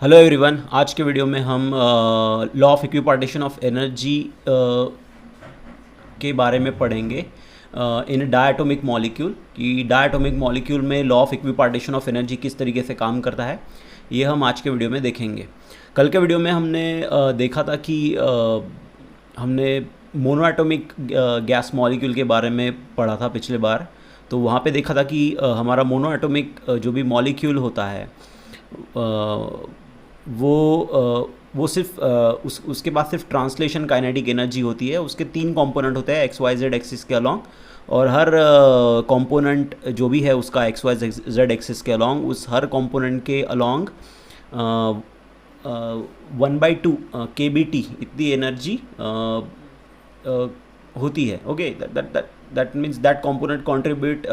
Hello everyone. आज के video में हम law of equipartition of energy के बारे में पढ़ेंगे इन डायटोमिक मॉलिक्यूल कि डायटोमिक मॉलिक्यूल में law of equipartition of energy किस तरीके से काम करता है, ये हम आज के वीडियो में देखेंगे। कल के वीडियो में हमने देखा था कि हमने मोनोएटॉमिक गैस मॉलिक्यूल के बारे में पढ़ा था पिछले बार। तो वहाँ पे देखा था कि हमारा मोनोएटॉमिक जो भी मॉलिक्यूल होता है वो सिर्फ उसके पास सिर्फ ट्रांसलेशन काइनेटिक एनर्जी होती है। उसके 3 कंपोनेंट होते हैं, एक्स वाई जेड एक्सिस के अलॉन्ग, और हर कंपोनेंट जो भी है उसका एक्स वाई जेड एक्सिस के अलॉन्ग, उस हर कंपोनेंट के अलॉन्ग 1/2 kBt इतनी एनर्जी होती है। Okay, that means that component contribute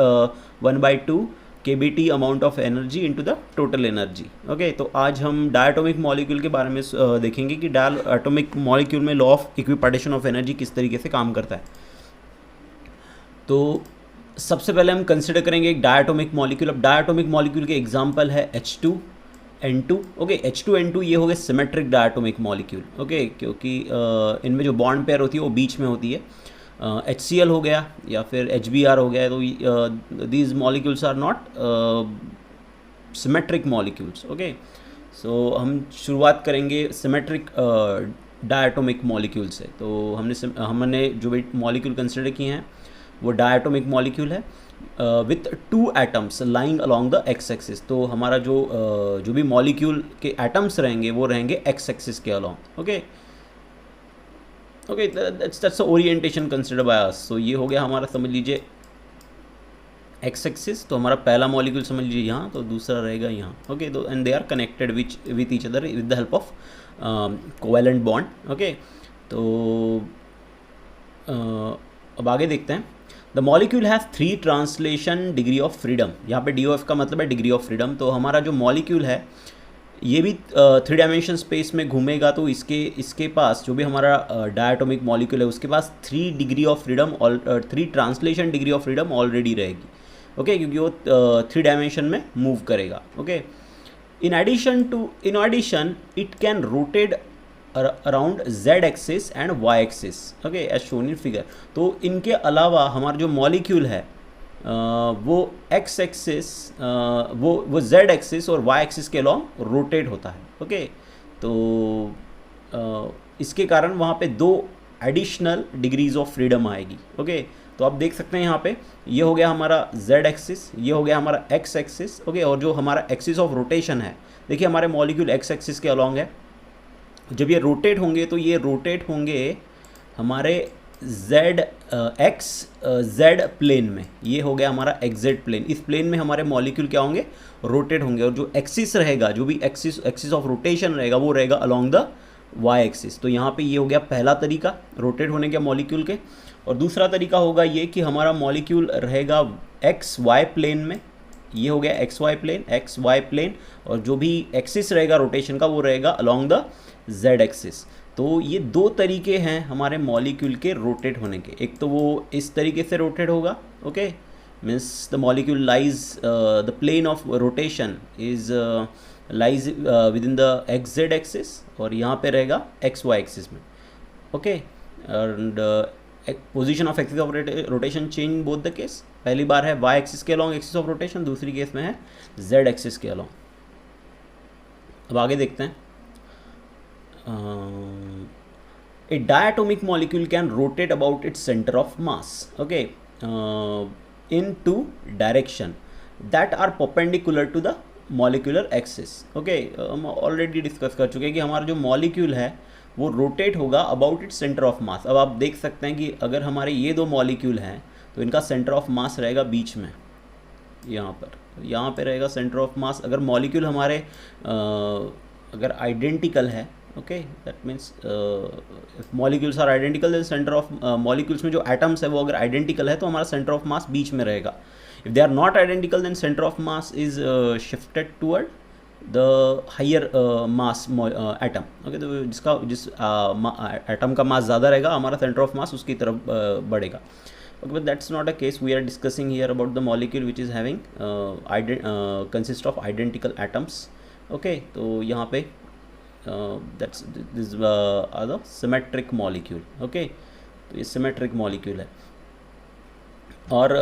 1/2 kBt amount of energy into the total energy. Okay, तो आज हम डायटोमिक मॉलिक्यूल के बारे में देखेंगे कि डायटोमिक मॉलिक्यूल में law of equipartition of energy किस तरीके से काम करता है। तो सबसे पहले हम कंसिडर करेंगे एक डायटोमिक मॉलिक्यूल। अब डायटोमिक मॉलिक्यूल के एग्जांपल है H2N2। ओके, H2N2 ये हो गए सिमेट्रिक डायटोमिक मॉलिक्यूल। ओके, क्योंकि इनमें जो बॉन्ड पेयर होती है वो बीच में होती है। HCl हो गया या फिर HBr हो गया, तो these molecules are not symmetric molecules. Okay, so हम शुरुआत करेंगे सिमेट्रिक डायटोमिक मॉलिक्यूल से। तो हमने जो भी मॉलिक्यूल कंसिडर किए हैं वो डायटोमिक मॉलिक्यूल है with 2 atoms lying along the x axis. तो हमारा जो भी मॉलिक्यूल के एटम्स रहेंगे वो रहेंगे एक्स एक्सिस के along. Okay, that's orientation consider by us. तो ये हो गया हमारा, समझ लीजिए, एक्स एक्सिस। तो हमारा पहला मॉलिक्यूल समझ लीजिए यहाँ, तो दूसरा रहेगा यहाँ। ओके, तो and they are connected with each other with the help of covalent bond. Okay, तो अब आगे देखते हैं। The molecule has 3 translation degree of freedom. यहाँ पे DOF का मतलब है डिग्री ऑफ फ्रीडम। तो हमारा जो मॉलिक्यूल है ये भी 3 डायमेंशन स्पेस में घूमेगा, तो इसके पास जो भी हमारा डायटोमिक मॉलिक्यूल है उसके पास 3 डिग्री ऑफ फ्रीडम और 3 translation degree of freedom already रहेगी। ओके, क्योंकि वो 3 डायमेंशन में मूव करेगा। Okay, in addition it can rotate around Z axis and Y axis. Okay, as shown in figure. तो इनके अलावा हमारा जो मॉलिक्यूल है वो एक्स एक्सिस, वो Z एक्सिस और Y एक्सिस के अलॉन्ग रोटेट होता है। ओके, तो इसके कारण वहाँ पे 2 एडिशनल डिग्रीज ऑफ फ्रीडम आएगी। ओके, तो आप देख सकते हैं यहाँ पे ये हो गया हमारा Z एक्सिस, ये हो गया हमारा X एक्सिस। ओके, और जो हमारा एक्सिस ऑफ रोटेशन है, देखिए हमारे मॉलिक्यूल X एक्सिस के अलॉन्ग है। जब ये रोटेट होंगे तो ये रोटेट होंगे हमारे Z प्लेन में। ये हो गया हमारा XZ प्लेन। इस प्लेन में हमारे मॉलिक्यूल क्या होंगे, रोटेट होंगे, और जो एक्सिस रहेगा, जो भी एक्सिस ऑफ रोटेशन रहेगा वो रहेगा अलोंग द Y एक्सिस। तो यहाँ पे ये हो गया पहला तरीका रोटेट होने के मॉलिक्यूल के। और दूसरा तरीका होगा ये कि हमारा मॉलिक्यूल रहेगा XY प्लेन में। ये हो गया XY प्लेन, और जो भी एक्सिस रहेगा रोटेशन का वो रहेगा अलोंग द Z एक्सिस। तो ये 2 तरीके हैं हमारे मॉलिक्यूल के रोटेट होने के। एक तो वो इस तरीके से रोटेट होगा। Okay, means the molecule lies, the plane of rotation is lies within the XZ axis, और यहाँ पे रहेगा XY एक्सिस में। Okay, and position of axis of rotation change both the case. पहली बार है Y एक्सिस के along axis of rotation, दूसरी केस में है Z एक्सिस के अलॉन्ग। अब आगे देखते हैं। A diatomic molecule can rotate about its center of mass, okay, in 2 direction that are perpendicular to the molecular axis. Okay, हम ऑलरेडी डिस्कस कर चुके हैं कि हमारा जो मॉलिक्यूल है वो रोटेट होगा अबाउट इट्स सेंटर ऑफ मास। अब आप देख सकते हैं कि अगर हमारे ये 2 मॉलिक्यूल हैं तो इनका सेंटर ऑफ मास रहेगा बीच में, यहाँ पे रहेगा सेंटर ऑफ मास। अगर मॉलिक्यूल हमारे अगर आइडेंटिकल है, okay, that means molecules are identical, then centre of molecules में जो एटम्स है वो अगर आइडेंटिकल है तो हमारा सेंटर ऑफ मास बीच में रहेगा। If they are not identical then centre of mass is shifted toward the higher mass atom. Okay, तो जिस एटम का मास ज़्यादा रहेगा हमारा सेंटर ऑफ मास उसकी तरफ बढ़ेगा। Okay, but that's not a case. We are discussing here about the molecule which is having consist of identical atoms. Okay, तो यहाँ पे that's this are the symmetric molecule. Okay, तो ये सिमेट्रिक मॉलिक्यूल है. और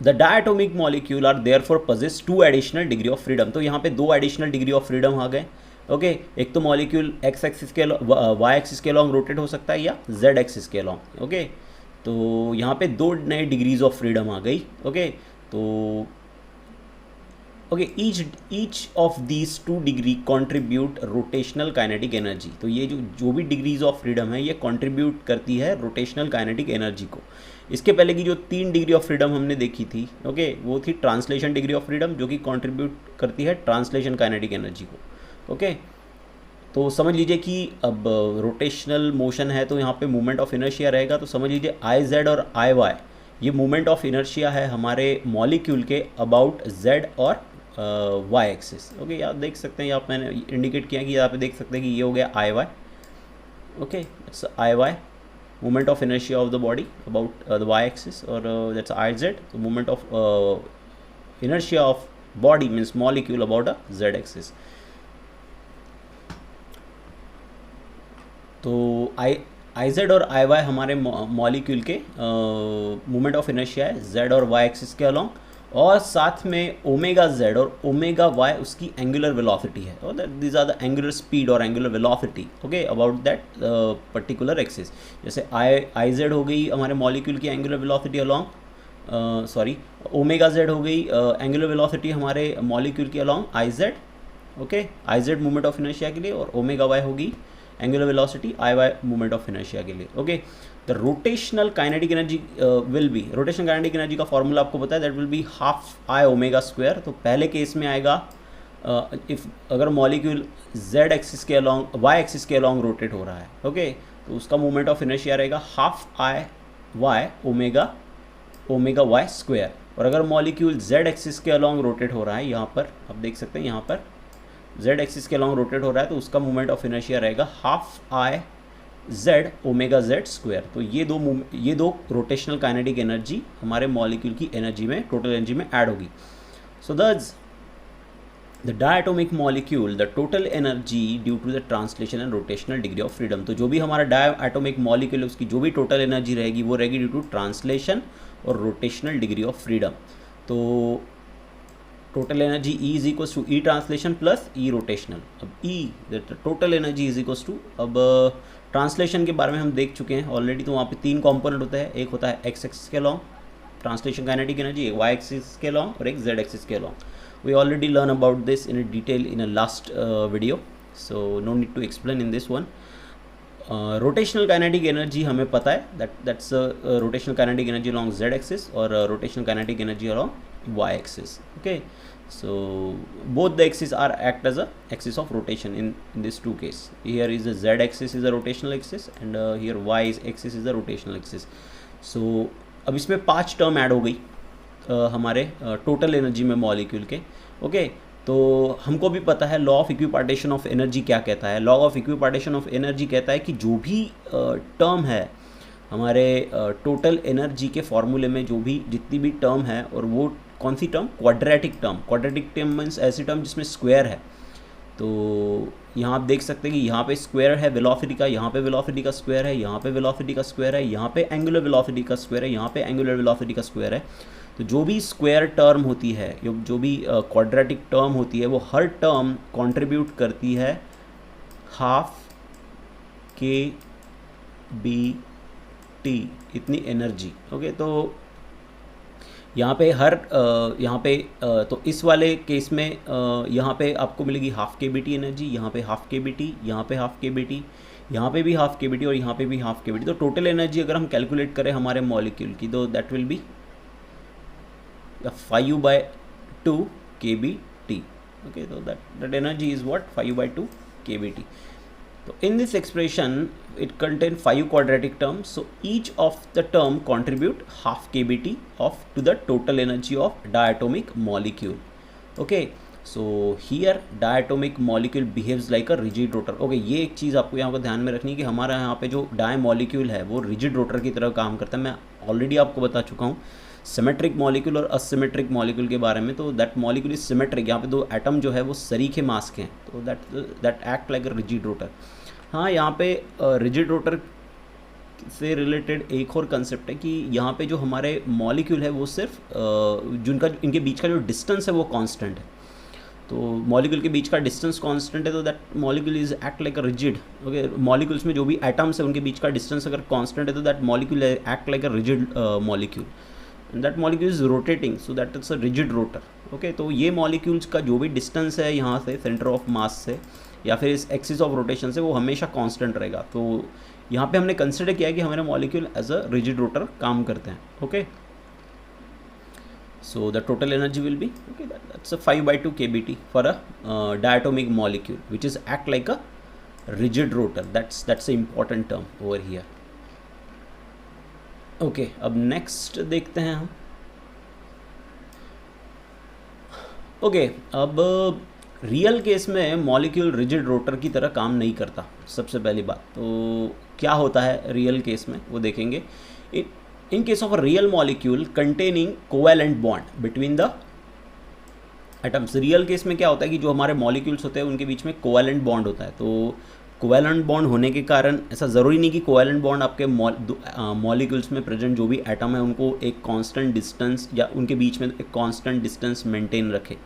the diatomic molecule are therefore possess 2 additional degree of freedom. तो यहाँ पे 2 एडिशनल डिग्री ऑफ फ्रीडम आ गए. ओके, एक तो मॉलिक्यूल एक्स एक्सिस के वाई एक्सिस के अलॉन्ग रोटेट हो सकता है या जेड एक्सिस के अलॉन्ग. ओके, तो यहाँ पे 2 नए डिग्रीज ऑफ फ्रीडम आ गई. ओके, तो okay, each of these 2 degree contribute rotational kinetic energy. तो ये जो भी डिग्रीज ऑफ फ्रीडम है ये कॉन्ट्रीब्यूट करती है रोटेशनल काइनेटिक एनर्जी को. इसके पहले की जो 3 डिग्री ऑफ फ्रीडम हमने देखी थी, ओके, वो थी ट्रांसलेशन डिग्री ऑफ फ्रीडम, जो कि कॉन्ट्रीब्यूट करती है ट्रांसलेशन काइनेटिक एनर्जी को. ओके, तो समझ लीजिए कि अब रोटेशनल मोशन है तो यहाँ पे मूवमेंट ऑफ इनर्शिया रहेगा. तो समझ लीजिए आई जेड और आई वाई ये मूवमेंट ऑफ इनर्शिया है हमारे मॉलिक्यूल के अबाउट जेड और वाई एक्सिस. ओके, यहाँ देख सकते हैं, यहाँ मैंने इंडिकेट किया कि यहाँ पे देख सकते हैं कि ये हो गया I Y. Okay, that's I Y, movement of inertia of the body about the Y axis. और दैट्स आई जेड, तो movement of inertia of body means molecule about a Z axis. तो आई जेड और I Y हमारे molecule के movement of inertia है Z और Y axis के along. और साथ में ओमेगा जेड और ओमेगा वाई उसकी एंगुलर वेलोसिटी है. और these are the angular speed और angular velocity, okay, about that particular axis. जैसे आई जेड हो गई हमारे मॉलिक्यूल की angular velocity along, sorry, omega Z हो गई एंगुलर वेलोसिटी हमारे मॉलिक्यूल की along I Z. Okay, I Z movement of inertia के लिए और ओमेगा वाई होगी angular velocity I Y movement of inertia के लिए. Okay, the rotational kinetic energy will be, rotational kinetic energy का formula आपको पता है, that will be half I omega square. तो पहले केस में आएगा इफ अगर मॉलिक्यूल जेड एक्सिस के अलॉन्ग वाई एक्सिस के अलॉन्ग रोटेट हो रहा है, ओके, तो उसका मूवमेंट ऑफ इनर्शिया रहेगा half I Y omega Y square. और अगर मॉलिक्यूल जेड एक्सिस के अलॉन्ग रोटेट हो रहा है, यहाँ पर आप देख सकते हैं, यहाँ पर जेड एक्सिस के अलॉन्ग रोटेट हो रहा है, तो उसका मूवमेंट ऑफ इनर्शिया रहेगा half I Z omega Z square. तो ये दो रोटेशनल काइनेटिक एनर्जी हमारे मॉलिक्यूल की एनर्जी में, टोटल एनर्जी में ऐड होगी. So thus the diatomic molecule the total energy due to the translation and rotational degree of freedom. तो जो भी हमारा डायटोमिक मॉलिक्यूल है उसकी जो भी टोटल एनर्जी रहेगी वो रहेगी ड्यू टू ट्रांसलेशन और रोटेशनल डिग्री ऑफ फ्रीडम. तो total energy E is equals to E translation plus E rotational. अब E total energy is equals to, अब ट्रांसलेशन के बारे में हम देख चुके हैं ऑलरेडी. तो वहाँ पे 3 कंपोनेंट होते हैं, एक होता है एक्स एक्सिस के अलॉन्ग ट्रांसलेशन काइनेटिक एनर्जी, एक वाई एक्सिस के अलॉन्ग और एक जेड एक्सिस के along. We already learn about this in detail in a last video, so no need to explain in this one. Rotational kinetic energy हमें पता है, that's rotational kinetic energy along Z axis और rotational kinetic energy along y axis. Okay, so both the axes are act as a axis of rotation in this 2 case. Here is the z axis is a rotational axis and here y axis is a rotational axis. So अब इसमें 5 term add हो गई हमारे total energy में molecule के. Okay, तो हमको भी पता है law of equipartition of energy क्या कहता है. Law of equipartition of energy कहता है कि जो भी टर्म है हमारे टोटल एनर्जी के फॉर्मूले में, जो भी जितनी भी टर्म है, और वो कौन सी term, quadratic term. Quadratic term means ऐसी टर्म जिसमें स्क्वायर है. तो यहाँ आप देख सकते हैं कि यहाँ पे स्क्वायर है वेलोसिटी का, यहाँ पे वेलोसिटी का स्क्वायर है, यहाँ पे वेलोसिटी का स्क्वायर है, यहाँ पे एंगुलर वेलोसिटी का स्क्वायर है, यहाँ पे एंगुलर वेलोसिटी का स्क्वायर है. तो जो भी स्क्वायर टर्म होती है, जो भी क्वाड्रेटिक टर्म होती है, वो हर टर्म कंट्रीब्यूट करती है हाफ के बी टी इतनी एनर्जी. ओके, तो यहाँ पे तो इस वाले केस में यहाँ पे आपको मिलेगी half K B T energy, यहाँ पे हाफ के बी टी, यहाँ पे हाफ के बी टी, यहाँ पे भी हाफ के बी टी और यहाँ पे भी हाफ के बी टी. तो टोटल एनर्जी अगर हम कैलकुलेट करें हमारे मॉलिक्यूल की, तो that will B 5u/2 kBt. Okay, so that energy is what, 5u/2 kBt. So in this expression it contains 5 quadratic terms, so each of the term contribute half kBt to the total energy of diatomic molecule. Okay, so here diatomic molecule behaves like a rigid rotor. Okay, ये एक चीज़ आपको यहाँ पर ध्यान में रखनी है कि हमारा यहाँ पे जो डाई मॉलिक्यूल है वो रिजिड रोटर की तरह काम करता है. मैं ऑलरेडी आपको बता चुका हूँ. सिमेट्रिक मॉलिक्यूल और असिमेट्रिक मॉलिक्यूल के बारे में। तो दैट मॉलिक्यूल इज सिमेट्रिक, यहाँ पे दो एटम जो है वो सरीखे मास के हैं, तो that act like a rigid rotor. हाँ, यहाँ पे रिजिड रोटर से रिलेटेड एक और कंसेप्ट है कि यहाँ पे जो हमारे मॉलिक्यूल है वो सिर्फ जिनका इनके बीच का जो डिस्टेंस है वो कांस्टेंट है। तो मॉलिक्यूल के बीच का डिस्टेंस कांस्टेंट है, तो that molecule is act like a rigid. Okay, molecules में जो भी एटम्स है उनके बीच का डिस्टेंस अगर कांस्टेंट है तो that molecule act like a rigid molecule, that molecule is rotating, so that it's a rigid rotor. Okay, तो ये मॉलिक्यूल्स का जो भी डिस्टेंस है यहाँ से सेंटर ऑफ मास से या फिर इस एक्सिस ऑफ रोटेशन से वो हमेशा कांस्टेंट रहेगा। तो यहाँ पे हमने कंसिडर किया कि हमारे molecule as a rigid rotor काम करते हैं। Okay, so the total energy will be, okay, that's a 5/2 kBT for a diatomic molecule which is act like a rigid rotor. That's an important term over here. Okay, अब next देखते हैं हम। Okay, अब real case में molecule rigid rotor की तरह काम नहीं करता। सबसे पहली बात तो क्या होता है रियल केस में वो देखेंगे। In case of a real molecule containing covalent bond between the atoms, real case में क्या होता है कि जो हमारे मॉलिक्यूल्स होते हैं उनके बीच में कोवैलेंट बॉन्ड होता है। तो कोवैलेंट बॉन्ड होने के कारण ऐसा ज़रूरी नहीं कि कोवैलेंट बॉन्ड आपके मॉलिक्यूल्स में प्रेजेंट जो भी एटम है उनको एक कांस्टेंट डिस्टेंस या उनके बीच में एक कांस्टेंट डिस्टेंस मेंटेन रखे,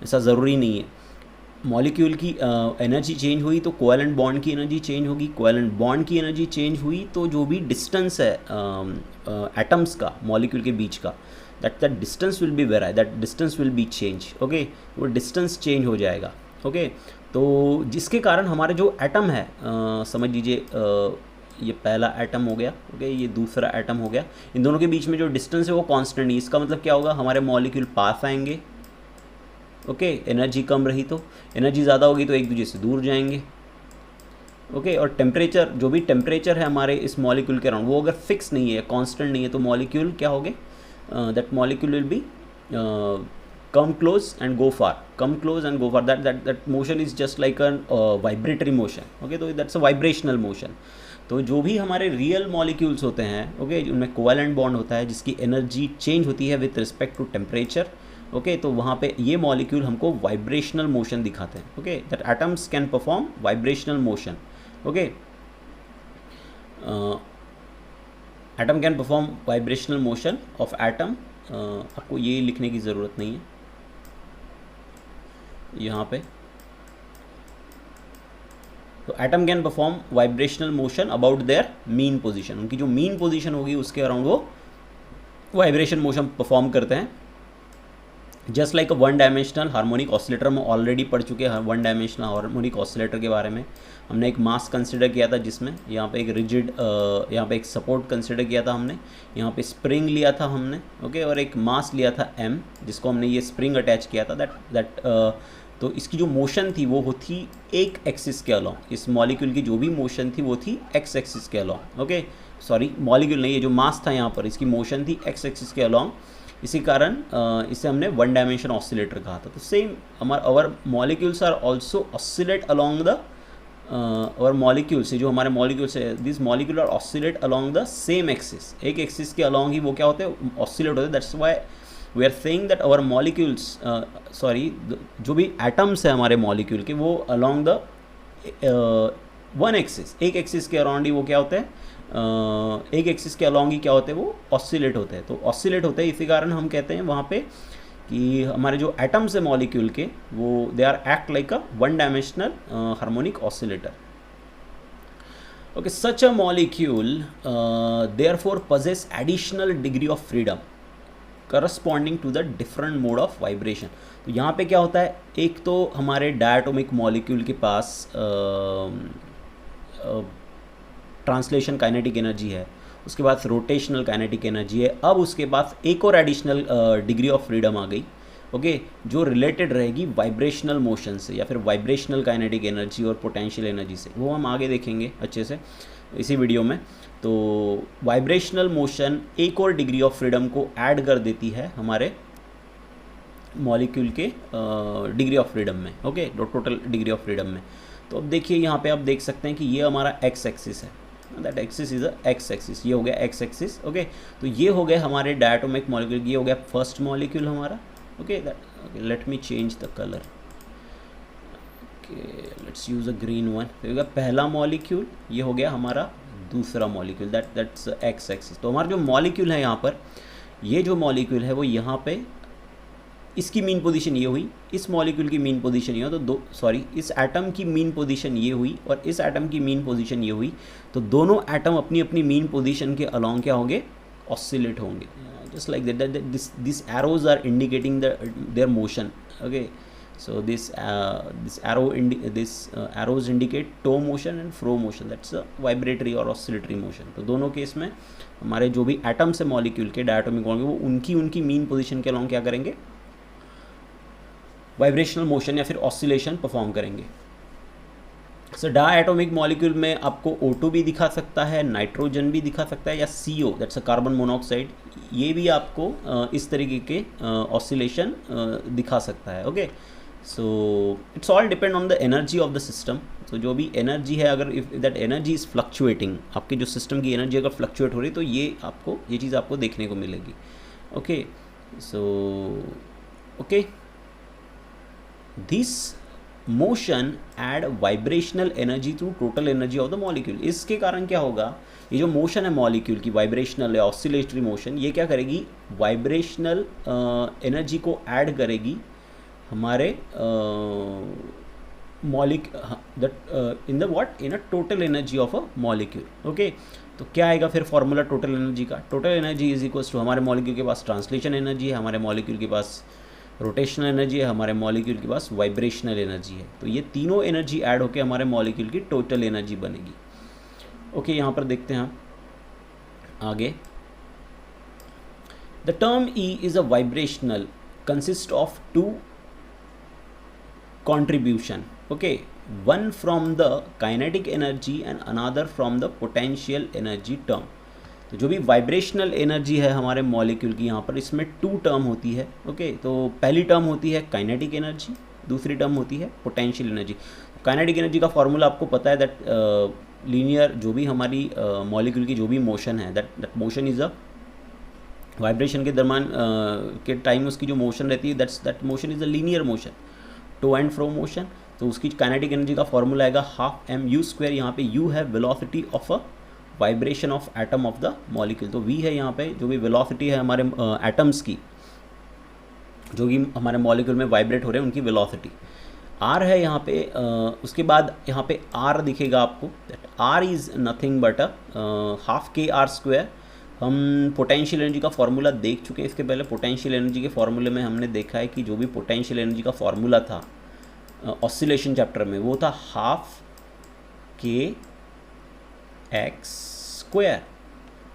ऐसा ज़रूरी नहीं है। मॉलिक्यूल की एनर्जी चेंज हुई तो कोवैलेंट बॉन्ड की एनर्जी चेंज होगी, कोवैलेंट बॉन्ड की एनर्जी चेंज हुई तो जो भी डिस्टेंस है एटम्स का मॉलिक्यूल के बीच का, that distance will be very, that distance will be change. Okay, वो डिस्टेंस चेंज हो जाएगा। ओके, तो जिसके कारण हमारे जो एटम है समझ लीजिए ये पहला एटम हो गया, ओके, ये दूसरा एटम हो गया, इन दोनों के बीच में जो डिस्टेंस है वो कांस्टेंट है। इसका मतलब क्या होगा, हमारे मॉलिक्यूल पास आएंगे। ओके, एनर्जी कम रही तो, एनर्जी ज़्यादा होगी तो एक दूसरे से दूर जाएंगे। ओके, और टेम्परेचर, जो भी टेम्परेचर है हमारे इस मॉलिक्यूल के अराउंड वो अगर फिक्स नहीं है, कांस्टेंट नहीं है, तो मॉलिक्यूल क्या होगे, that molecule will be come close and go far, come close and go far, that motion is just like a vibratory motion. Okay, तो दैट्स अ वाइब्रेशनल मोशन। तो जो भी हमारे रियल मॉलिक्यूल्स होते हैं, ओके, उनमें कोवैलेंट बॉन्ड होता है जिसकी एनर्जी चेंज होती है with respect to temperature. Okay, तो वहाँ पे ये मॉलिक्यूल हमको वाइब्रेशनल मोशन दिखाते हैं। Okay, that atoms can perform vibrational motion. Okay, atom can perform vibrational motion of atom. आपको ये लिखने की ज़रूरत नहीं है यहाँ पे। तो atom can perform vibrational motion about their mean position, उनकी जो मीन पोजीशन होगी उसके अराउंड वो वाइब्रेशन मोशन परफॉर्म करते हैं। Just like a one dimensional harmonic oscillator, हम ऑलरेडी पढ़ चुके हैं वन डायमेंशनल हार्मोनिक ऑसिलेटर के बारे में। हमने एक मास कंसिडर किया था जिसमें यहाँ पे एक रिजिड, यहाँ पे एक सपोर्ट कंसिडर किया था हमने, यहाँ पे स्प्रिंग लिया था हमने। ओके, और एक मास लिया था m जिसको हमने ये स्प्रिंग अटैच किया था। तो इसकी जो मोशन थी वो थी एक एक्सिस के अलॉन्ग, इस मॉलिक्यूल की जो भी मोशन थी वो थी एक्स एक्सिस के अलॉन्ग। ओके, सॉरी, मॉलिक्यूल नहीं, ये जो मास था यहाँ पर इसकी मोशन थी एक्स एक्सिस के अलॉन्ग, इसी कारण इसे हमने वन डायमेंशन ऑसिलेटर कहा था। तो same our molecules are also oscillate along the और मॉलिक्यूल्स, जो हमारे मॉलिक्यूल्स है, this molecule are oscillate along the same axis, एक एक्सिस के अलॉन्ग ही वो क्या होते हैं, ऑसिलेट होते हैं। That's why we are saying that our molecules, sorry, जो भी एटम्स है हमारे मॉलिक्यूल के वो अलॉन्ग द वन एक्सिस, एक एक्सिस के अराउंड ही वो क्या होते हैं, एक एक्सिस के अलॉन्ग ही क्या होते हैं, वो ऑसिलेट होते हैं। तो ऑसिलेट होते हैं, इसी कारण हम कहते हैं वहाँ पे कि हमारे जो एटम्स है मॉलिक्यूल के वो they are act like a one dimensional harmonic oscillator. Okay, such a molecule therefore possess additional degree of freedom corresponding to the different mode of vibration. तो यहाँ पे क्या होता है, एक तो हमारे डायटोमिक मॉलिक्यूल के पास ट्रांसलेशन काइनेटिक एनर्जी है, उसके बाद रोटेशनल काइनेटिक एनर्जी है, अब उसके पास एक और एडिशनल डिग्री ऑफ फ्रीडम आ गई। ओके, जो रिलेटेड रहेगी वाइब्रेशनल मोशन से या फिर वाइब्रेशनल काइनेटिक एनर्जी और पोटेंशियल एनर्जी से, वो हम आगे देखेंगे अच्छे से इसी वीडियो में। तो वाइब्रेशनल मोशन एक और डिग्री ऑफ फ्रीडम को ऐड कर देती है हमारे मॉलिक्यूल के डिग्री ऑफ फ्रीडम में। Okay, total degree of freedom में। तो अब देखिए यहाँ पे आप देख सकते हैं कि ये हमारा एक्स एक्सिस है। That axis is a x axis, ये हो गया एक्स एक्सिस। ओके, तो ये हो गए हमारे डायटोमिक मॉलिक्यूल, ये हो गया फर्स्ट मॉलिक्यूल हमारा। Okay, let me change the colour, let's use a green one. ये हो गया पहला मॉलिक्यूल, ये हो गया हमारा दूसरा मॉलिक्यूल, दैट्स एक्स एक्सिस। तो हमारा जो मॉलिक्यूल है यहाँ पर, ये जो मॉलिक्यूल है वो यहाँ पे, इसकी मीन पोजीशन ये हुई, इस मॉलिक्यूल की मीन पोजीशन ये हो, तो इस एटम की मीन पोजीशन ये हुई और इस एटम की मीन पोजीशन ये हुई, तो दोनों एटम अपनी अपनी मीन पोजीशन के अलोंग क्या होंगे, ऑसिलेट होंगे, just like that. This arrows are indicating their motion. Okay, so this arrows indicate toe motion and fro motion, that's a vibratory or oscillatory motion। तो दोनों केस में हमारे जो भी एटम्स है मॉलिक्यूल के डायटोमिक होंगे, वो उनकी मीन पोजीशन के अलोंग क्या करेंगे, वाइब्रेशनल मोशन या फिर ऑसिलेशन परफॉर्म करेंगे। सो डायटोमिक मॉलिक्यूल में आपको O2 भी दिखा सकता है, नाइट्रोजन भी दिखा सकता है, या CO that's a carbon monoxide, ये भी आपको इस तरीके के ऑसिलेशन दिखा सकता है। Okay, so it's all depend on the energy of the system. तो जो भी एनर्जी है, अगर if that energy is fluctuating, आपके जो सिस्टम की एनर्जी अगर फ्लक्चुएट हो रही है, तो ये चीज़ आपको देखने को मिलेगी। Okay, so okay, this motion add vibrational energy through total energy of the molecule. इसके कारण क्या होगा, ये जो मोशन है मॉलिक्यूल की, वाइब्रेशनल या ऑसिलेटरी मोशन, ये क्या करेगी, वाइब्रेशनल एनर्जी को ऐड करेगी हमारे in a total energy of a molecule. Okay, तो क्या आएगा फिर फॉर्मूला टोटल एनर्जी का, total energy is equals to, हमारे मॉलिक्यूल के पास ट्रांसलेशन एनर्जी है, हमारे मॉलिक्यूल के पास रोटेशनल एनर्जी है, हमारे मॉलिक्यूल के पास वाइब्रेशनल एनर्जी है, तो ये तीनों एनर्जी ऐड होकर हमारे मॉलिक्यूल की टोटल एनर्जी बनेगी। ओके, यहाँ पर देखते हैं आगे, the term E is a vibrational consist of two contribution, okay, one from the kinetic energy and another from the potential energy term। तो जो भी वाइब्रेशनल एनर्जी है हमारे मॉलिक्यूल की, यहाँ पर इसमें 2 टर्म होती है। ओके, तो पहली टर्म होती है काइनेटिक एनर्जी, दूसरी टर्म होती है पोटेंशियल एनर्जी। काइनेटिक एनर्जी का फॉर्मूला आपको पता है, दैट लीनियर, जो भी हमारी मॉलिक्यूल की जो भी मोशन है, that motion is a vibration के दरमियान के टाइम उसकी जो मोशन रहती है, that motion is a linear motion, to and fro motion. तो उसकी काइनेटिक एनर्जी का फॉर्मूला आएगा ½ यहाँ पे U है velocity of a vibration of atom of the molecule. तो V है यहाँ पे जो भी वेलोसिटी है हमारे एटम्स की, जो भी हमारे मॉलिक्यूल में वाइब्रेट हो रहे हैं उनकी वेलोसिटी। R है यहाँ पे, उसके बाद यहाँ पे R दिखेगा आपको, that R is nothing but ½ हम पोटेंशियल एनर्जी का फार्मूला देख चुके हैं इसके पहले। पोटेंशियल एनर्जी के फार्मूले में हमने देखा है कि जो भी पोटेंशियल एनर्जी का फार्मूला था ऑसिलेशन चैप्टर में, वो था ½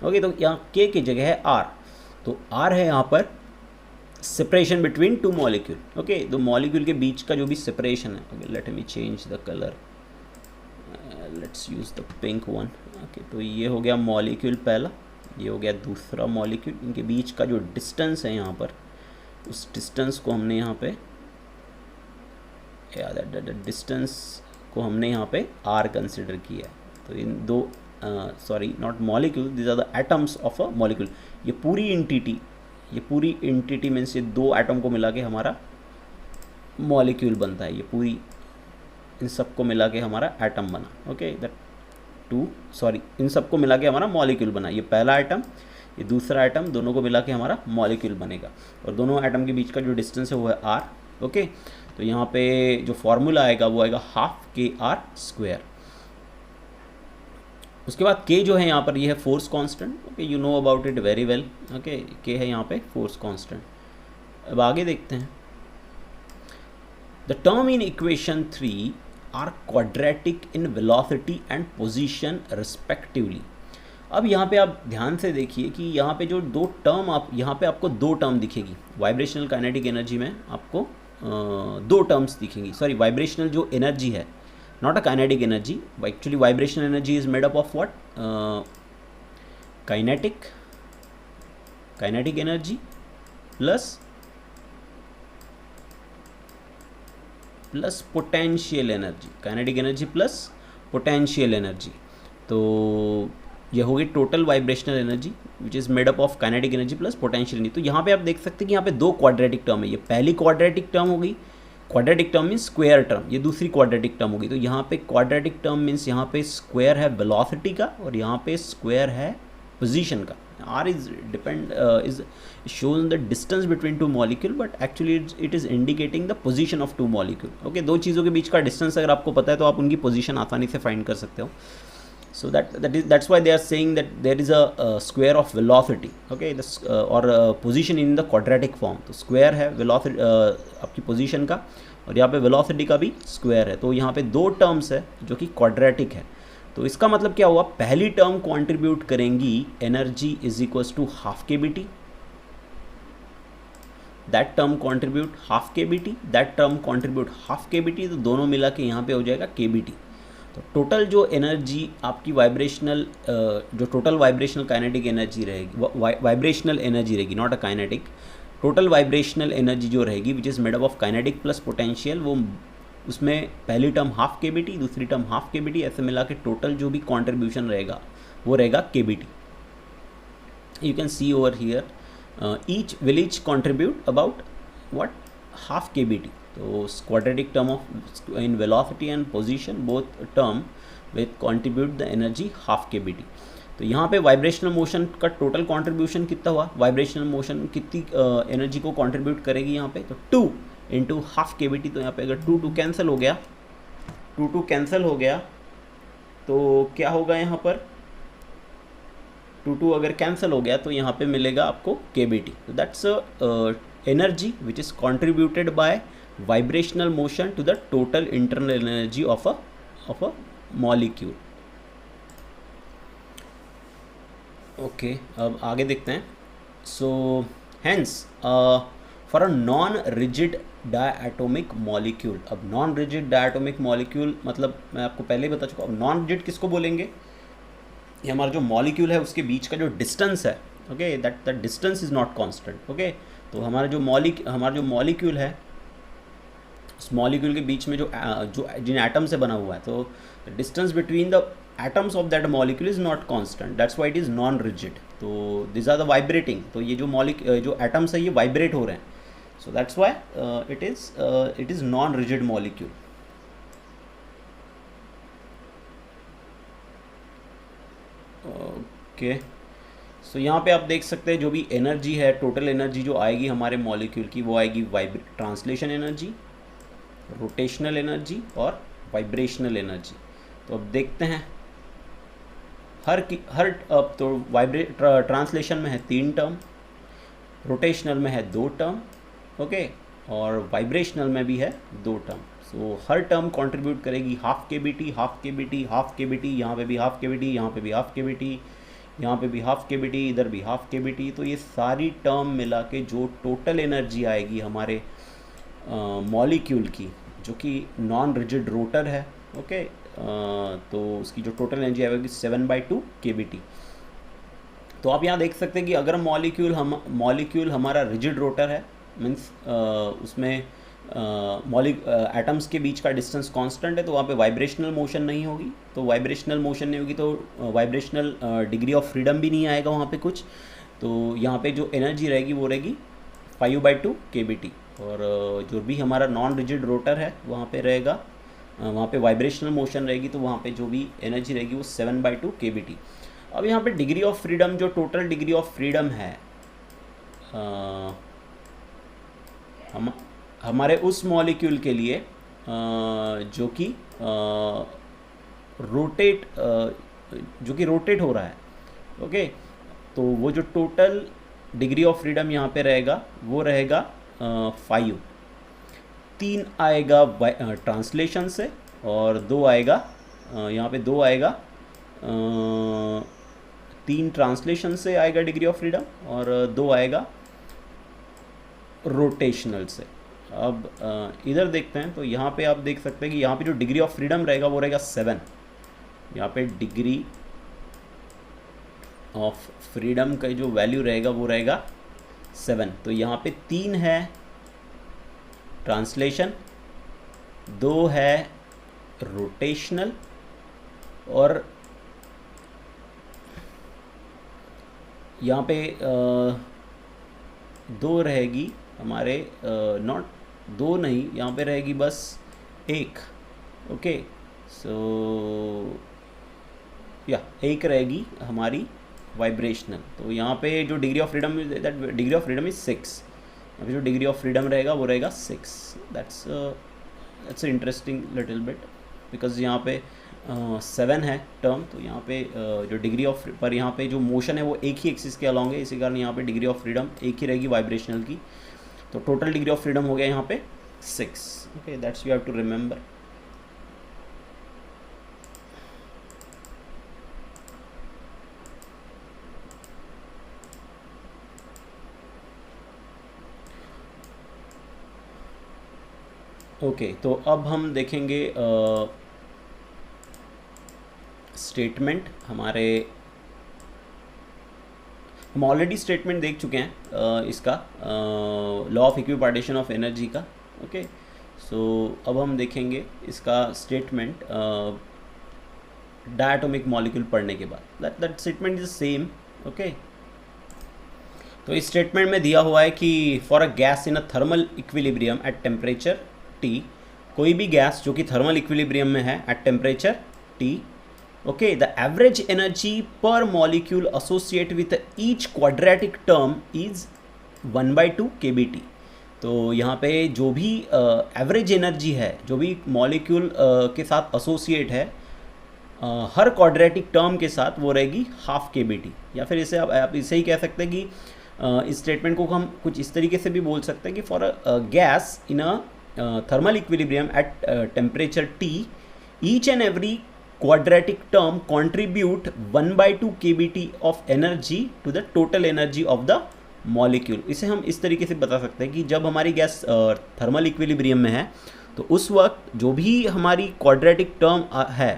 ओके, तो यहाँ K की जगह है R, तो R है यहाँ पर सेपरेशन बिटवीन 2 मॉलिक्यूल। ओके, तो मॉलिक्यूल के बीच का जो भी सेपरेशन है, okay, let me change the colour, let's use the pink one. Okay, तो ये हो गया मॉलिक्यूल पहला, ये हो गया दूसरा मॉलिक्यूल। इनके बीच का जो डिस्टेंस है यहाँ पर, उस डिस्टेंस को हमने यहाँ पे डिस्टेंस को हमने यहाँ पे R कंसिडर किया है। तो इन दो sorry not molecule, this are the atoms of a molecule. ये पूरी एंटिटी मीन्स ये 2 एटम को मिला के हमारा मॉलिक्यूल बनता है। ये पूरी इन सबको मिला के हमारा एटम बना। ओके, दैट इन सबको मिला के हमारा मॉलिक्यूल बना। ये पहला एटम, ये दूसरा एटम, दोनों को मिला के हमारा मॉलिक्यूल बनेगा। और दोनों एटम के बीच का जो डिस्टेंस है वो है R। ओके, तो यहाँ पे जो फॉर्मूला आएगा वो आएगा ½ उसके बाद K जो है यहाँ पर, ये है force constant. Okay, you know about it very well. Okay, K है यहाँ पे फोर्स कांस्टेंट। अब आगे देखते हैं, the term in equation 3 are quadratic in velocity and position respectively. अब यहाँ पे आप ध्यान से देखिए कि यहाँ पे जो 2 टर्म, आप यहाँ पे आपको 2 टर्म दिखेगी। वाइब्रेशनल काइनेटिक एनर्जी में आपको 2 टर्म्स दिखेंगी। सॉरी, वाइब्रेशनल जो एनर्जी है, not a kinetic energy, actually vibrational energy is made up of what, kinetic energy plus potential energy. Kinetic energy plus potential energy. तो ये होगी total vibrational energy which is made up of kinetic energy plus potential energy. तो यहाँ पे आप देख सकते हैं कि यहाँ पे दो क्वाड्रेटिक टर्म है, ये पहली क्वाड्रेटिक टर्म हो गई, quadratic term means square term, ये दूसरी क्वाड्रेटिक टर्म होगी। तो यहाँ पे क्वाड्रेटिक टर्म मीन्स यहाँ पे स्क्वायर है वेलोसिटी का और यहाँ पे स्क्वायर है पोजीशन का। r is depend is shows the distance between two molecule but actually it is indicating the position of two molecule। Okay, दो चीज़ों के बीच का डिस्टेंस अगर आपको पता है तो आप उनकी पोजीशन आसानी से फाइंड कर सकते हो। So that's why they are saying that there is a square of velocity, okay, this or position in the quadratic form। तो square है velocity आपकी position का और यहाँ पे velocity का भी square है। तो यहाँ पे दो terms है जो कि quadratic है। तो इसका मतलब क्या हुआ, पहली टर्म कंट्रीब्यूट करेंगी energy is equals to half K B T, that term contribute half K B T, that term contribute half K B T, तो दोनों मिला के यहाँ पे हो जाएगा के बी टी। तो टोटल जो एनर्जी आपकी वाइब्रेशनल जो टोटल वाइब्रेशनल काइनेटिक एनर्जी रहेगी, वाइब्रेशनल एनर्जी रहेगी, not a kinetic, total vibrational energy जो रहेगी which is made up of kinetic plus potential, वो उसमें पहली term half K B T, दूसरी term half K B T, ऐसे मिला के टोटल जो भी कॉन्ट्रीब्यूशन रहेगा वो रहेगा K B T. You can see over here each will each contribute about what half K B T. तो quadratic term of in velocity and position both term will contribute the energy half K B T. तो यहाँ पे vibrational motion का total contribution कितना हुआ, vibrational motion कितनी energy को contribute करेगी यहाँ पे, तो 2 into half K B T. तो यहाँ पे अगर 2 कैंसिल हो गया, 2 कैंसिल हो गया तो क्या होगा यहाँ पर, 2 अगर कैंसिल हो गया तो यहाँ पे मिलेगा आपको के बी टी। तो that's energy which is contributed by vibrational motion to the total internal energy of a molecule. Okay, अब आगे देखते हैं। So hence for a non rigid diatomic molecule, अब नॉन रिजिड डायटोमिक मॉलिक्यूल मतलब मैं आपको पहले ही बता चुका हूँ। नॉन रिजिड किसको बोलेंगे, ये हमारा जो मॉलिक्यूल है उसके बीच का जो डिस्टेंस है, okay, that distance is not constant. Okay, तो हमारा जो मॉलिक्यूल है उस मॉलिक्यूल के बीच में जो जिन एटम से बना हुआ है, तो distance between the atoms of that molecule is not constant, that's why it is non rigid. तो दिस आर द वाइब्रेटिंग, तो ये जो एटम्स है ये वाइब्रेट हो रहे हैं, so that's why it is non rigid molecule। Okay, so यहाँ पे आप देख सकते हैं जो भी एनर्जी है, टोटल एनर्जी जो आएगी हमारे मॉलिक्यूल की, वो आएगी ट्रांसलेशन एनर्जी, रोटेशनल एनर्जी और वाइब्रेशनल एनर्जी। तो अब देखते हैं अब तो ट्रांसलेशन में है 3 टर्म, रोटेशनल में है 2 टर्म, ओके, और वाइब्रेशनल में भी है 2 टर्म। सो हर टर्म कंट्रीब्यूट करेगी half K B T, half K B T, half K B T, यहाँ पे भी हाफ के बी टी, यहाँ पे भी हाफ के बी टी, यहाँ पे भी हाफ के बी टी, इधर भी हाफ के बी टी। तो ये सारी टर्म मिला के जो टोटल एनर्जी आएगी हमारे मॉलिक्यूल की, जो कि नॉन रिजिड रोटर है, ओके, तो उसकी जो टोटल एनर्जी आएगी 7/2 के बी टी। तो आप यहाँ देख सकते हैं कि अगर मॉलिक्यूल हमारा रिजिड रोटर है, मीन्स उसमें एटम्स के बीच का डिस्टेंस कांस्टेंट है, तो वहाँ पे वाइब्रेशनल मोशन नहीं होगी। तो वाइब्रेशनल मोशन नहीं होगी तो वाइब्रेशनल डिग्री ऑफ फ्रीडम भी नहीं आएगा वहाँ पे कुछ। तो यहाँ पे जो एनर्जी रहेगी वो रहेगी 5/2 के बी टी। और जो भी हमारा नॉन रिजिड रोटर है वहाँ पे रहेगा, वहाँ पे वाइब्रेशनल मोशन रहेगी, तो वहाँ पे जो भी एनर्जी रहेगी वो 7/2 के बी टी। अब यहाँ पे डिग्री ऑफ फ्रीडम, जो टोटल डिग्री ऑफ फ्रीडम है हमारे उस मॉलिक्यूल के लिए जो कि रोटेट हो रहा है, ओके, तो वो जो टोटल डिग्री ऑफ फ्रीडम यहाँ पे रहेगा वो रहेगा 5। 3 आएगा ट्रांसलेशन से और 2 आएगा यहाँ पे 2 आएगा 3 ट्रांसलेशन से आएगा डिग्री ऑफ फ्रीडम और 2 आएगा रोटेशनल से। अब इधर देखते हैं, तो यहाँ पे आप देख सकते हैं कि यहाँ पे जो डिग्री ऑफ फ्रीडम रहेगा वो रहेगा 7। यहाँ पे डिग्री ऑफ फ्रीडम का जो वैल्यू रहेगा वो रहेगा 7। तो यहाँ पे 3 है ट्रांसलेशन, 2 है रोटेशनल और यहाँ पे दो रहेगी हमारे, नॉट दो नहीं, यहाँ पे रहेगी बस एक। ओके, सो या एक रहेगी हमारी वाइब्रेशनल। तो यहाँ पे जो degree of freedom, that degree of freedom is 6। यहाँ पे जो डिग्री ऑफ फ्रीडम रहेगा वो रहेगा 6। That's interesting little bit, because यहाँ पे 7 है टर्म। तो यहाँ पे जो डिग्री ऑफ पर यहाँ पे जो मोशन है वो एक ही एक्सिस के अलॉन्ग है, इसी कारण यहाँ पे डिग्री ऑफ फ्रीडम एक ही रहेगी वाइब्रेशनल की। तो टोटल डिग्री ऑफ फ्रीडम हो गया यहाँ पे 6। Okay, that's you have to remember. Okay, तो अब हम देखेंगे स्टेटमेंट हमारे। हम ऑलरेडी स्टेटमेंट देख चुके हैं इसका, law of equipartition of energy का। ओके, सो अब हम देखेंगे इसका स्टेटमेंट डायटोमिक मॉलिक्यूल पढ़ने के बाद। That statement is same. Okay, तो इस स्टेटमेंट में दिया हुआ है कि for a gas in a thermal equilibrium at temperature T, कोई भी गैस जो कि थर्मल इक्विलिब्रियम में है at temperature T, okay, the average energy per molecule associate with each quadratic term is 1/2 kBT। तो यहाँ पे जो भी एवरेज एनर्जी है, जो भी मॉलिक्यूल के साथ एसोसिएट है हर क्वाड्रेटिक टर्म के साथ, वो रहेगी 1/2 kBT। या फिर इसे आप इसे ही कह सकते हैं कि इस स्टेटमेंट को हम कुछ इस तरीके से भी बोल सकते हैं कि for a gas in a thermal equilibrium at temperature T, each and every quadratic term contribute 1/2 kBT of energy to the total energy of the molecule। इसे हम इस तरीके से बता सकते हैं कि जब हमारी गैस थर्मल इक्विलिब्रियम में है तो उस वक्त जो भी हमारी क्वाड्रेटिक टर्म है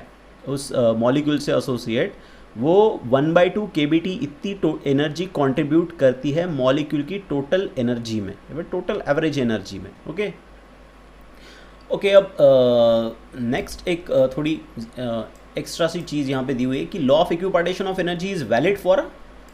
उस मॉलिक्यूल से एसोसिएट, वो 1/2 kBT इतनी एनर्जी कंट्रीब्यूट करती है मॉलिक्यूल की टोटल एनर्जी में, टोटल एवरेज एनर्जी में। ओके ओके, अब नेक्स्ट एक थोड़ी एक्स्ट्रा सी चीज़ यहाँ पे दी हुई है कि law of equipartition of energy is valid for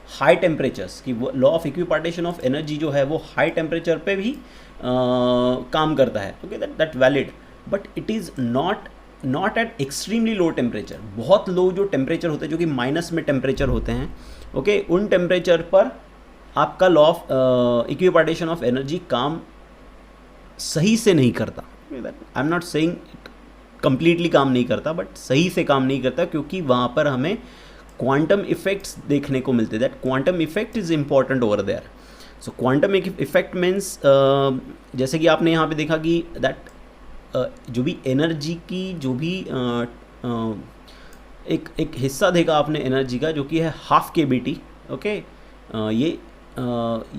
high temperatures. कि वो law of equipartition of energy जो है वो हाई टेम्परेचर पे भी काम करता है। Okay, that valid, but it is not at extremely low temperature. बहुत लो जो टेम्परेचर होते हैं, जो कि माइनस में टेम्परेचर होते हैं, ओके, उन टेम्परेचर पर आपका law of equipartition of energy काम सही से नहीं करता। I am not saying completely काम नहीं करता, बट सही से काम नहीं करता, क्योंकि वहाँ पर हमें क्वांटम इफेक्ट्स देखने को मिलते। That quantum effect is important over there. So quantum effect means जैसे कि आपने यहाँ पे देखा कि दैट जो भी एनर्जी की जो भी एक हिस्सा देखा आपने एनर्जी का, जो कि है 1/2 kBT। ओके,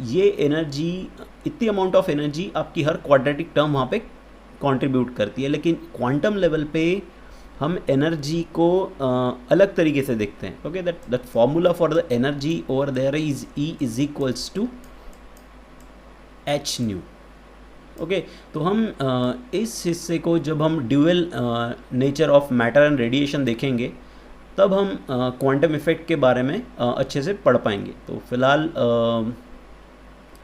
ये एनर्जी, इतनी अमाउंट ऑफ एनर्जी आपकी हर क्वाड्रेटिक टर्म वहाँ पे कंट्रीब्यूट करती है। लेकिन क्वांटम लेवल पे हम एनर्जी को अलग तरीके से देखते हैं। Okay, that formula for the energy over there is E is equals to hν। Okay, तो हम इस हिस्से को जब हम dual nature of matter and radiation देखेंगे, तब हम क्वांटम इफेक्ट के बारे में अच्छे से पढ़ पाएंगे। तो फिलहाल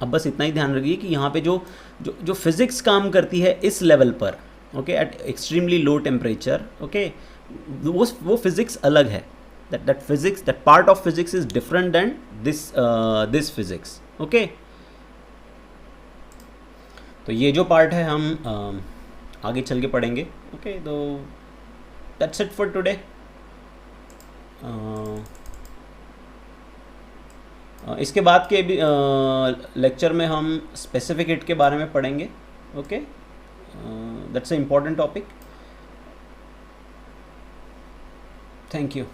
अब बस इतना ही ध्यान रखिए कि यहाँ पे जो फिज़िक्स काम करती है इस लेवल पर, okay, at extremely low temperature, okay, वो फिज़िक्स अलग है। That physics, that part of physics is different than this physics. Okay, तो ये जो पार्ट है हम आगे चल के पढ़ेंगे। ओके, तो दैट्स इट फॉर टुडे। इसके बाद के भी लेक्चर में हम स्पेसिफिक हीट के बारे में पढ़ेंगे। Okay, that's a important topic. Thank you.